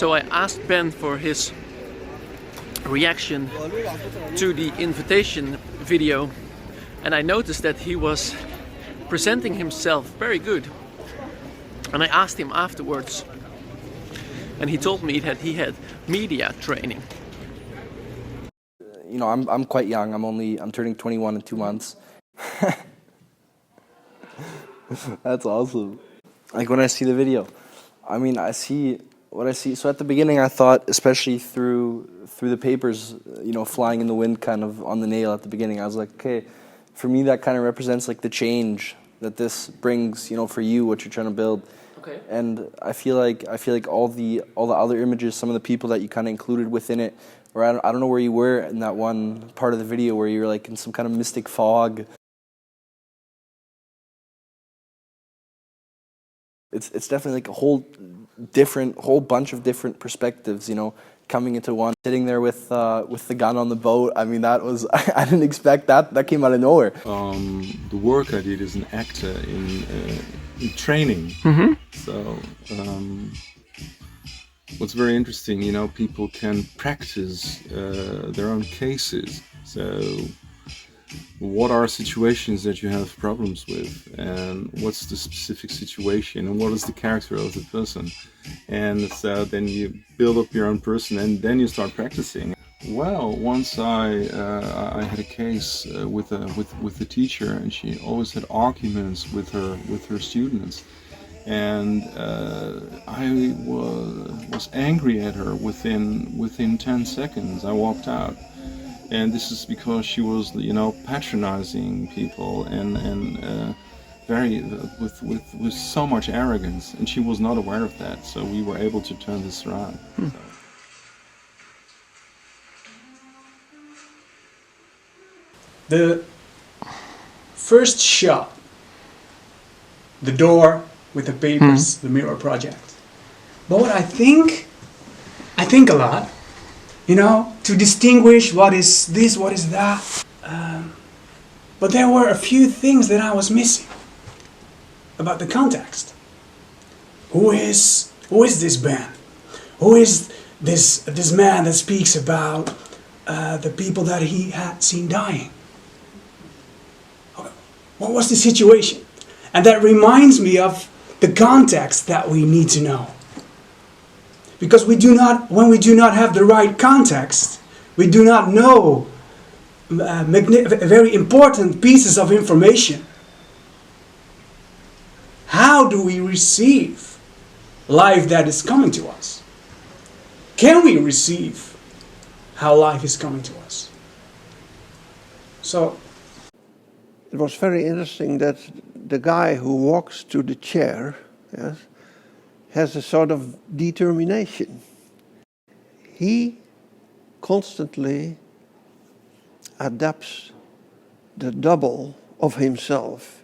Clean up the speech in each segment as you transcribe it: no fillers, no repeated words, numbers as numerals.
So I asked Ben for his reaction to the invitation video, and I noticed that he was presenting himself very good. And I asked him afterwards, and he told me that he had media training. You know, I'm quite young. I'm turning 21 in 2 months. That's awesome. Like when I see the video, I mean, I see what I see. So at the beginning, I thought, especially through the papers, you know, flying in the wind, kind of on the nail at the beginning, I was like, okay, for me that kind of represents like the change that this brings, you know, for you, what you're trying to build. Okay. And I feel like all the other images, some of the people that you kind of included within it, or I don't know where you were in that one part of the video where you were like in some kind of mystic fog. It's definitely like a whole bunch of different perspectives, you know, coming into one. Sitting there with the gun on the boat. I mean, that was I didn't expect that. That came out of nowhere. The work I did as an actor in training. Mm-hmm. So what's very interesting, you know, people can practice their own cases. So what are situations that you have problems with, and what's the specific situation, and what is the character of the person? And so then you build up your own person, and then you start practicing. Well, once I had a case with a teacher, and she always had arguments with her students, and I was angry at her within 10 seconds. I walked out. And this is because she was, you know, patronizing people and very with so much arrogance, and she was not aware of that. So we were able to turn this around. The first shot, the door with the papers, the mirror project. But what I think a lot. You know, to distinguish what is this, what is that. But there were a few things that I was missing about the context. Who is this band? Who is this man that speaks about the people that he had seen dying? What was the situation? And that reminds me of the context that we need to know. Because when we do not have the right context, we do not know very important pieces of information. How do we receive life that is coming to us? Can we receive how life is coming to us? So, it was very interesting that the guy who walks to the chair, yes, has a sort of determination. He constantly adapts the double of himself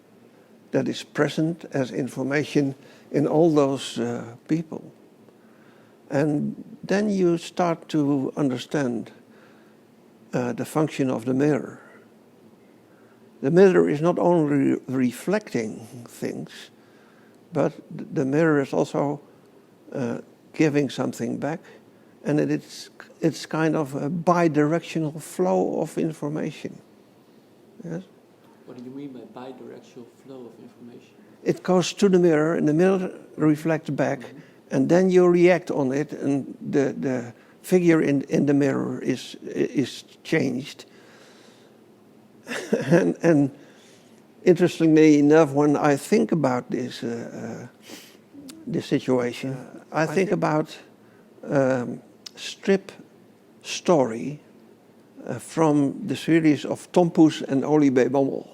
that is present as information in all those people. And then you start to understand the function of the mirror. The mirror is not only reflecting things, but the mirror is also giving something back, and it's kind of a bi-directional flow of information. Yes? What do you mean by bi-directional flow of information? It goes to the mirror, and the mirror reflects back, and then you react on it, and the figure in the mirror is changed. and interestingly enough, when I think about this situation, I think about strip story from the series of Tom Poes and Olie B. Bommel.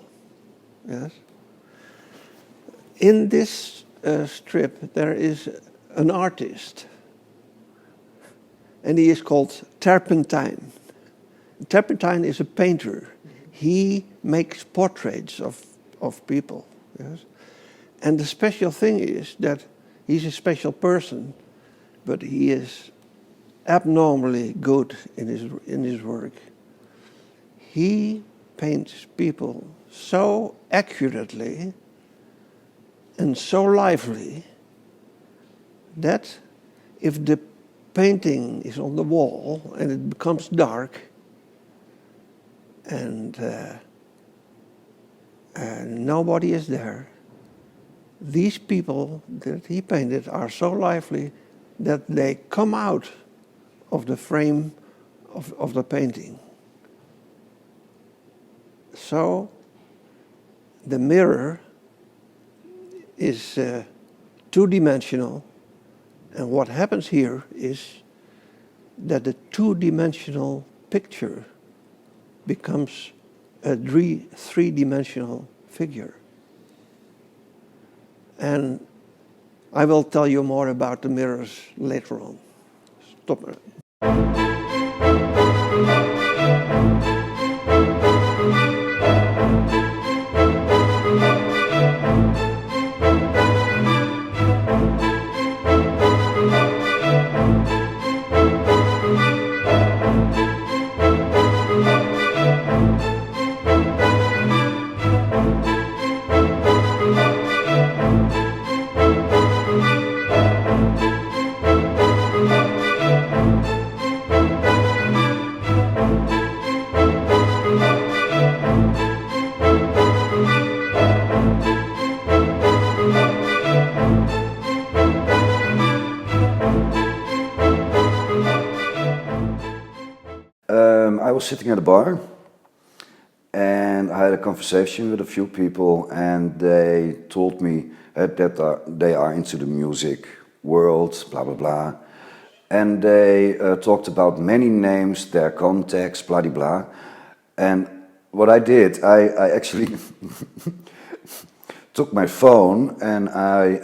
Yes. In this strip, there is an artist, and he is called Turpentine. Turpentine is a painter. He makes portraits of people. Yes. And the special thing is that he's a special person, but he is abnormally good in his work. He paints people so accurately and so lively that if the painting is on the wall and it becomes dark and nobody is there, these people that he painted are so lively that they come out of the frame of the painting. So the mirror is two-dimensional, and what happens here is that the two-dimensional picture becomes a three-dimensional figure. And I will tell you more about the mirrors later on. Stop it. I was sitting at a bar and I had a conversation with a few people, and they told me that they are into the music world, blah blah blah, and they talked about many names, their contacts, blah blah blah. And what I did, I actually took my phone and I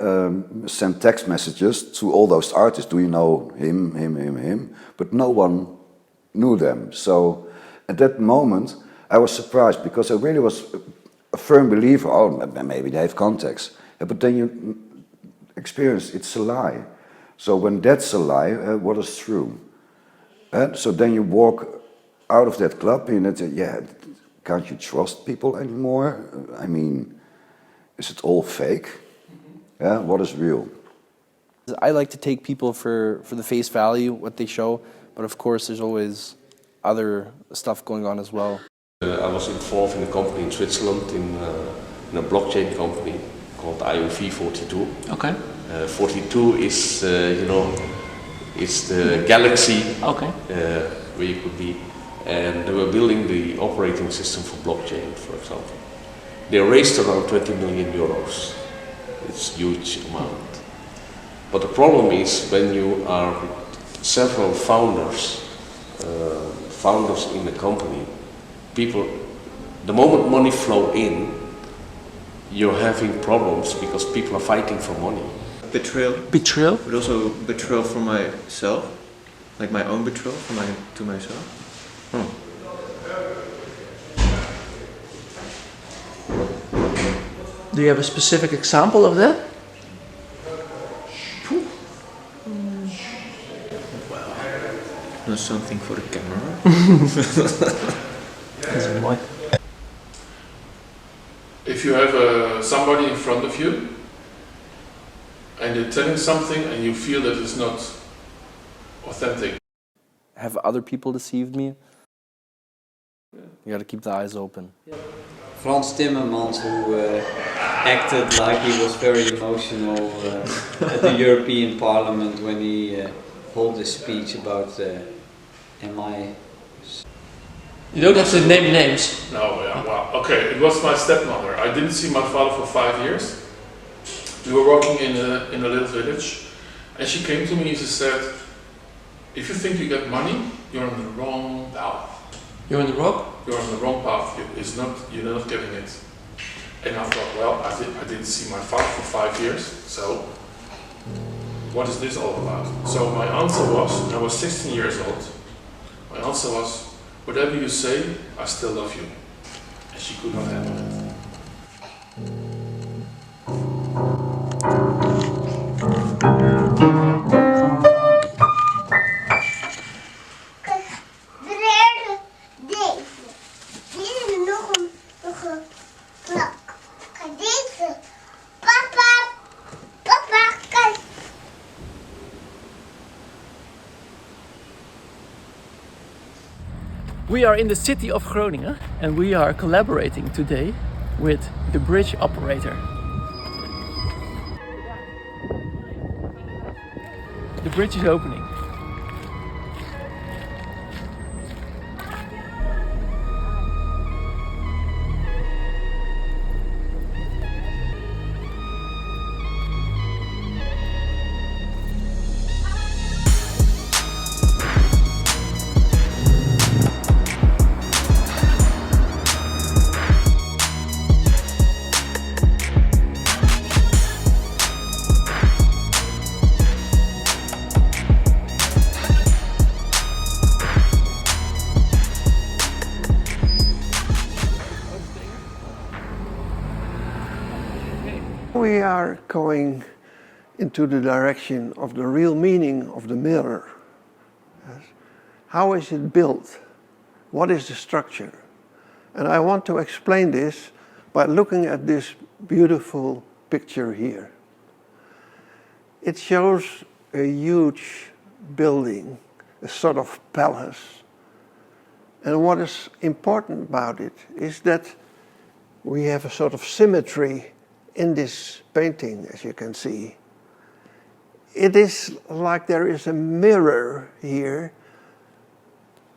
sent text messages to all those artists. Do you know him? But no one knew them. So at that moment I was surprised, because I really was a firm believer, oh, maybe they have contacts. But then you experience it's a lie. So when that's a lie, what is true? So then you walk out of that club and you say, yeah, can't you trust people anymore? I mean, is it all fake? Yeah, what is real? I like to take people for the face value, what they show, but of course there's always other stuff going on as well. I was involved in a company in Switzerland, in a blockchain company called IOV 42. Okay. 42 is, it's the galaxy Okay. where you could be. And they were building the operating system for blockchain, for example. They raised around 20 million euros. It's a huge amount. But the problem is when you are several founders in the company, people, the moment money flow in, you're having problems because people are fighting for money. Betrayal. Betrayal? But also betrayal from myself, like my own betrayal to myself. Do you have a specific example of that? Not something for the camera. If you have somebody in front of you and they're telling something and you feel that it's not authentic. Have other people deceived me? You gotta keep the eyes open. Frans Timmermans, who acted like he was very emotional at the European Parliament when he held a speech about MI. You don't have to name names. No, yeah, well, okay, it was my stepmother. I didn't see my father for 5 years. We were walking in a little village, and she came to me and she said, if you think you get money, you're on the wrong path. You're on the rock? You're on the wrong path, you're not getting it. And I thought, well, I didn't see my father for 5 years, so what is this all about? So my answer was, I was 16 years old, my answer was, whatever you say, I still love you. And she could not handle it. We are in the city of Groningen and we are collaborating today with the bridge operator. The bridge is opening. We are going into the direction of the real meaning of the mirror. Yes. How is it built? What is the structure? And I want to explain this by looking at this beautiful picture here. It shows a huge building, a sort of palace. And what is important about it is that we have a sort of symmetry in this painting, as you can see. It is like there is a mirror here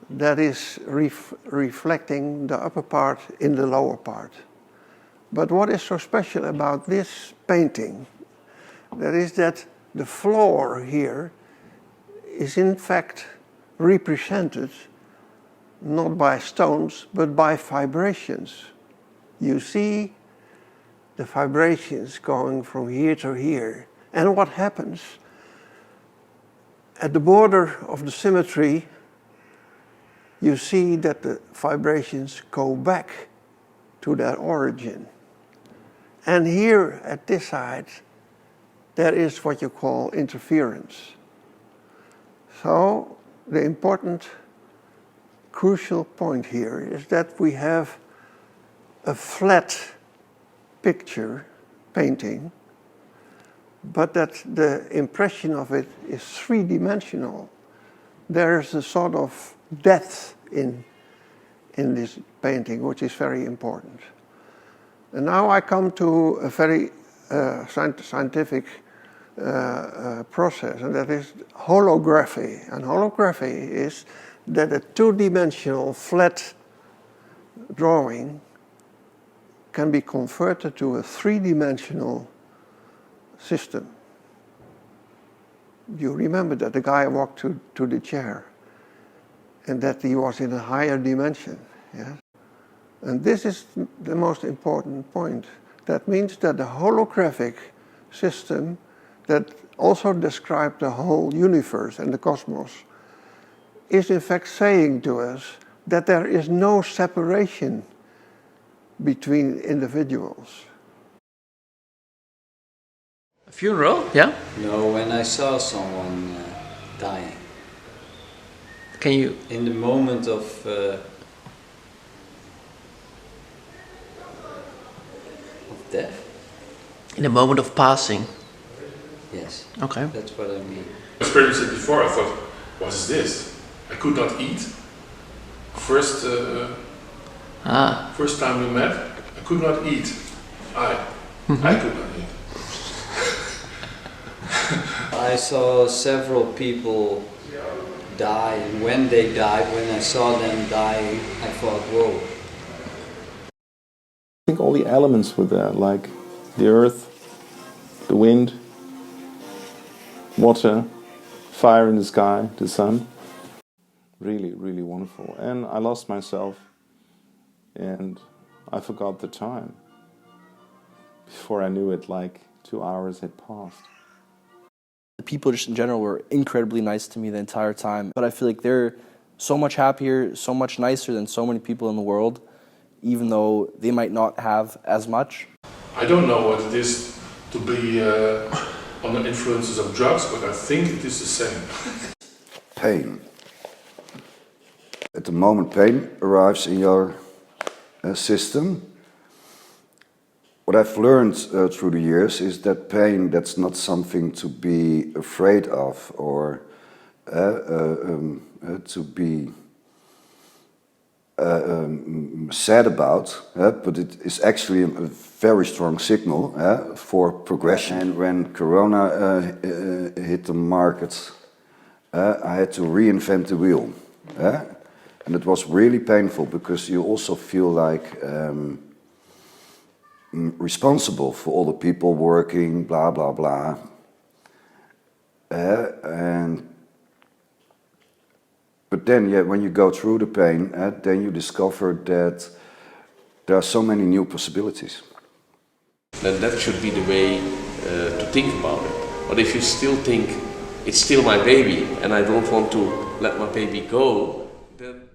that is reflecting the upper part in the lower part. But what is so special about this painting, that is that the floor here is in fact represented not by stones but by vibrations. You see the vibrations going from here to here. And what happens? At the border of the symmetry, you see that the vibrations go back to their origin. And here at this side, there is what you call interference. So the important, crucial point here is that we have a flat picture, painting, but that the impression of it is three-dimensional. There's a sort of depth in this painting, which is very important. And now I come to a very scientific process, and that is holography. And holography is that a two-dimensional flat drawing can be converted to a three-dimensional system. You remember that the guy walked to the chair and that he was in a higher dimension. Yes? And this is the most important point. That means that the holographic system that also describes the whole universe and the cosmos is in fact saying to us that there is no separation between individuals. A funeral? Yeah? No, when I saw someone dying. Can you? In the moment of death. In the moment of passing. Yes. Okay. That's what I mean. I experienced it before. I thought, what is this? I could not eat. First time we met, I could not eat. I could not eat. I saw several people die, and when they died, when I saw them dying, I thought, whoa. I think all the elements were there, like the earth, the wind, water, fire in the sky, the sun. Really, really wonderful. And I lost myself and I forgot the time. Before I knew it, like 2 hours had passed. The people just in general were incredibly nice to me the entire time. But I feel like they're so much happier, so much nicer than so many people in the world, even though they might not have as much. I don't know what it is to be under influences of drugs, but I think it is the same. Pain. At the moment pain arrives in your system, what I've learned through the years is that pain, that's not something to be afraid of or to be sad about, but it is actually a very strong signal for progression. And when Corona hit the market, I had to reinvent the wheel. And it was really painful because you also feel like responsible for all the people working, blah, blah, blah. But then, when you go through the pain, then you discover that there are so many new possibilities. Then that should be the way to think about it. But if you still think, it's still my baby and I don't want to let my baby go, then...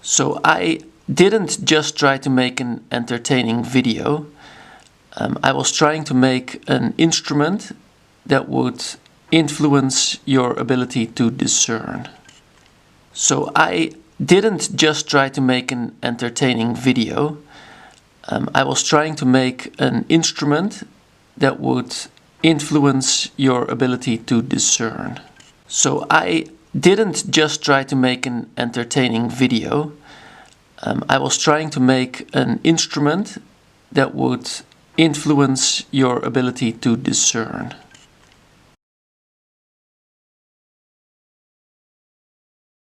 So I didn't just try to make an entertaining video. I was trying to make an instrument that would influence your ability to discern. So I didn't just try to make an entertaining video. I was trying to make an instrument that would influence your ability to discern. So I didn't just try to make an entertaining video. I was trying to make an instrument that would influence your ability to discern.